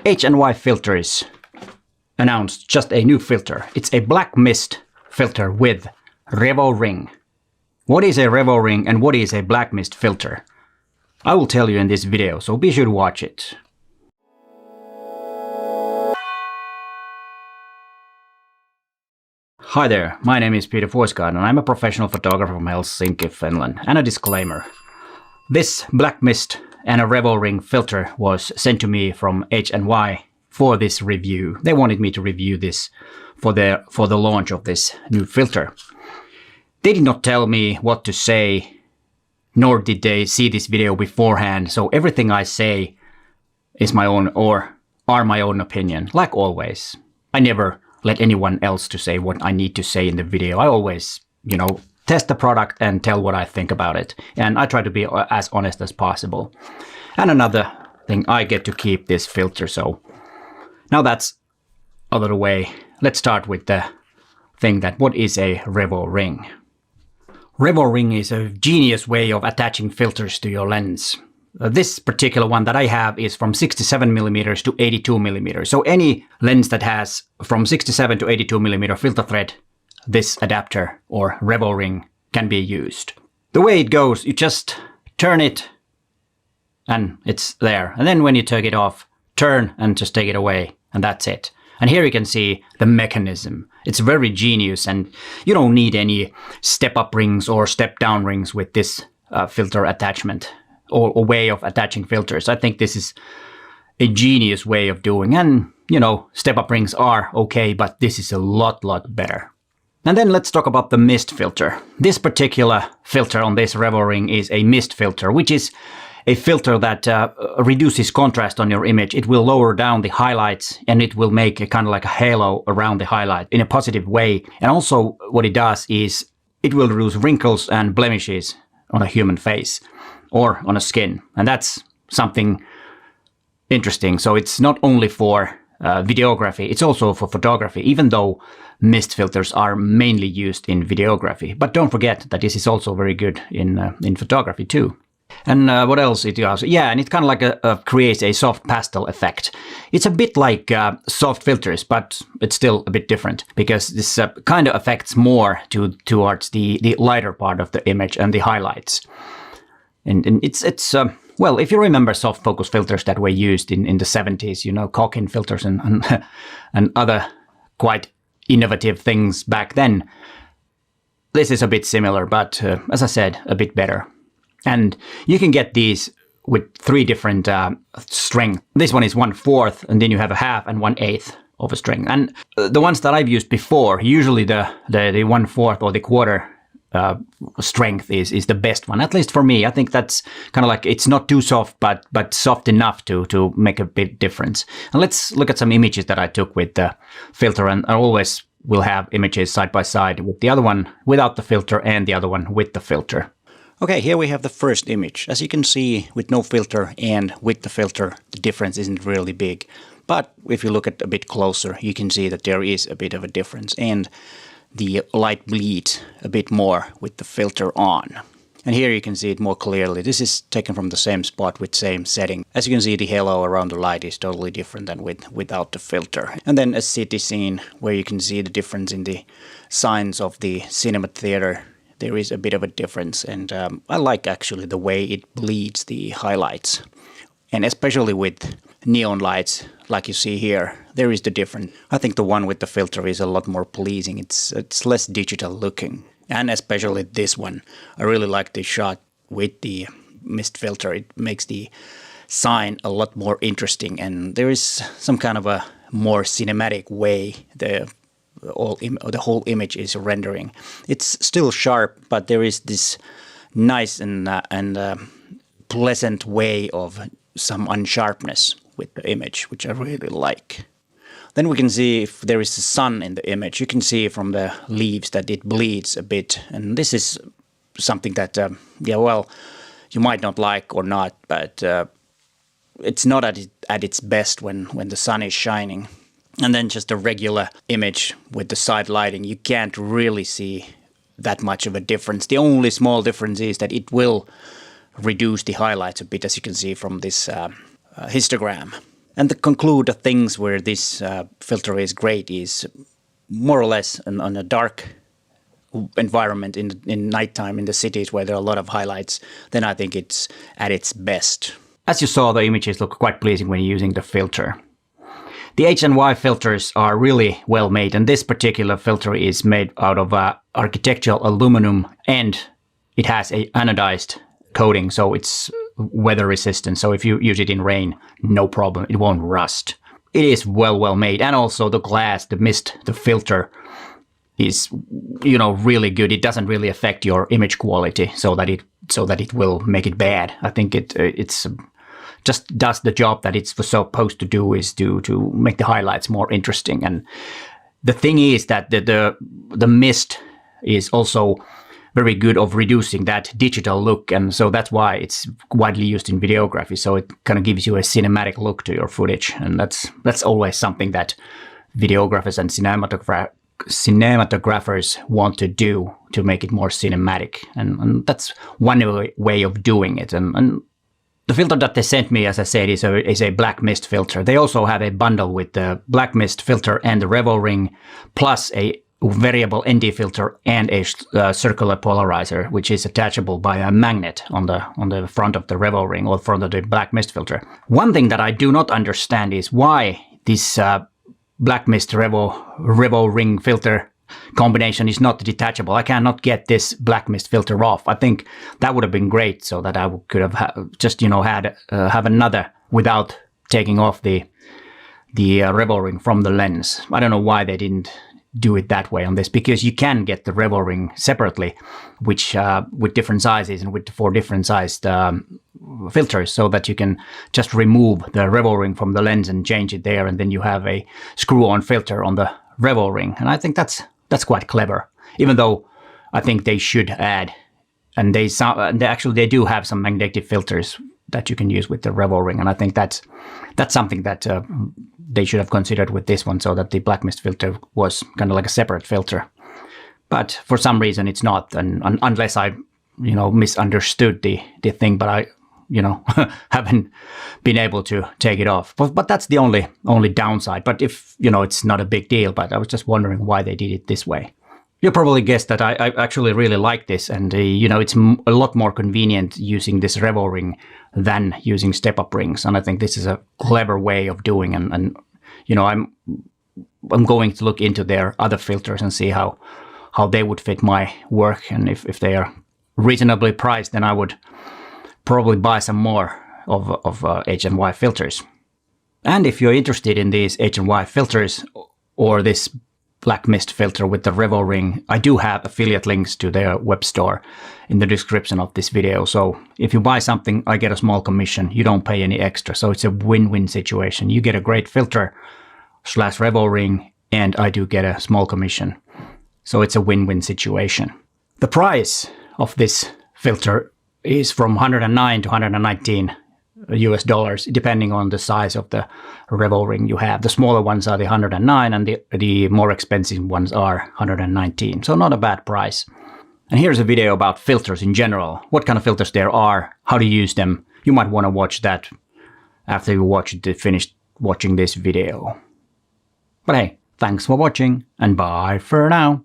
HY Filters announced just a new filter. It's a black mist filter with RevoRing. What is a RevoRing and what is a black mist filter? I will tell you in this video, so be sure to watch it. Hi there, my name is Peter Forsgaard and I'm a professional photographer from Helsinki, Finland. And a disclaimer. This black mist and a RevoRing filter was sent to me from HY for this review. They wanted me to review this for the launch of this new filter. They did not tell me what to say, nor did they see this video beforehand, so everything I say is my own or are my own opinion, like always. I never let anyone else to say what I need to say in the video. I always, test the product and tell what I think about it. And I try to be as honest as possible. And another thing, I get to keep this filter. So now that's out of the way. Let's start with the thing that what is a RevoRing? RevoRing is a genius way of attaching filters to your lens. This particular one that I have is from 67mm to 82mm. So any lens that has from 67 to 82mm filter thread, this adapter or RevoRing can be used. The way it goes, you just turn it and it's there. And then when you take it off, turn and just take it away and that's it. And here you can see the mechanism. It's very genius and you don't need any step-up rings or step-down rings with this filter attachment or way of attaching filters. I think this is a genius way of doing. And, step-up rings are okay, but this is a lot better. And then let's talk about the mist filter. This particular filter on this RevoRing is a mist filter, which is a filter that reduces contrast on your image. It will lower down the highlights and it will make a kind of like a halo around the highlight in a positive way. And also what it does is it will reduce wrinkles and blemishes on a human face or on a skin. And that's something interesting. So it's not only for videography, it's also for photography, even though mist filters are mainly used in videography. But don't forget that this is also very good in photography too. And what else it does? Yeah, and it kind of like creates a soft pastel effect. It's a bit like soft filters, but it's still a bit different because this kind of affects more towards the lighter part of the image and the highlights. And it's well, if you remember soft focus filters that were used in the 70s, Cokin filters and other quite innovative things back then, this is a bit similar, but as I said, a bit better. And you can get these with 3 different strengths. This one is 1/4, and then you have a half and 1/8 of a strength. And the ones that I've used before, usually the 1/4 or the quarter strength is the best one, at least for me. I think that's kind of like, it's not too soft, but soft enough to make a big difference. And let's look at some images that I took with the filter, and I always will have images side by side with the other one without the filter and the other one with the filter. Okay, here we have the first image. As you can see, with no filter and with the filter, the difference isn't really big. But if you look at a bit closer, you can see that there is a bit of a difference. And the light bleeds a bit more with the filter on. And here you can see it more clearly. This is taken from the same spot with same setting. As you can see, the halo around the light is totally different than without the filter. And then a city scene where you can see the difference in the signs of the cinema theater. There is a bit of a difference, and I like actually the way it bleeds the highlights. And especially with neon lights, like you see here, there is the difference. I think the one with the filter is a lot more pleasing. It's less digital looking. And especially this one. I really like the shot with the mist filter. It makes the sign a lot more interesting, and there is some kind of a more cinematic way the whole image is rendering. It's still sharp, but there is this nice and pleasant way of some unsharpness with the image, which I really like. Then we can see if there is a sun in the image. You can see from the leaves that it bleeds a bit, and this is something that, you might not like or not, but it's not at its best when the sun is shining. And then just a regular image with the side lighting, you can't really see that much of a difference. The only small difference is that it will reduce the highlights a bit, as you can see from this histogram. And to conclude the things where this filter is great is more or less on a dark environment in nighttime in the cities where there are a lot of highlights, then I think it's at its best. As you saw, the images look quite pleasing when using the filter. The HY filters are really well made, and this particular filter is made out of architectural aluminum, and it has a anodized coating, so it's weather resistant. So if you use it in rain, no problem, it won't rust. It is well made, and also the glass, the mist, the filter is, really good. It doesn't really affect your image quality, so that it will make it bad. I think it's just does the job that it's supposed to do, is to make the highlights more interesting. And the thing is that the mist is also very good of reducing that digital look, and so that's why it's widely used in videography. So it kind of gives you a cinematic look to your footage, and that's always something that videographers and cinematographers want to do, to make it more cinematic, and that's one way of doing it. And the filter that they sent me, as I said, is a black mist filter. They also have a bundle with the black mist filter and the RevoRing, plus a variable ND filter and a circular polarizer, which is attachable by a magnet on the front of the RevoRing or front of the black mist filter. One thing that I do not understand is why this black mist RevoRing filter combination is not detachable. I cannot get this black mist filter off. I think that would have been great, so that I could have have another without taking off the RevoRing from the lens. I don't know why they didn't do it that way on this, because you can get the RevoRing separately, which with different sizes and with 4 different sized filters, so that you can just remove the RevoRing from the lens and change it there, and then you have a screw-on filter on the RevoRing. And I think that's quite clever, even though I think they should add, and they do have some magnetic filters that you can use with the RevoRing, and I think that's something that they should have considered with this one, so that the black mist filter was kind of like a separate filter. But for some reason it's not, and unless I misunderstood the thing, but I haven't been able to take it off. But that's the only downside. But if it's not a big deal, but I was just wondering why they did it this way. You'll probably guess that I actually really like this, and it's a lot more convenient using this RevoRing than using step-up rings, and I think this is a clever way of doing. And I'm going to look into their other filters and see how they would fit my work, and if they are reasonably priced, then I would probably buy some more of H&Y filters. And if you're interested in these H&Y filters or this black mist filter with the RevoRing, I do have affiliate links to their web store in the description of this video. So if you buy something, I get a small commission. You don't pay any extra. So it's a win-win situation. You get a great filter / RevoRing, and I do get a small commission. So it's a win-win situation. The price of this filter is from $109 to $119 US, depending on the size of the RevoRing you have. The smaller ones are the 109, and the more expensive ones are 119. So not a bad price. And here's a video about filters in general. What kind of filters there are, how to use them. You might want to watch that after you finished watching this video. But hey, thanks for watching, and bye for now.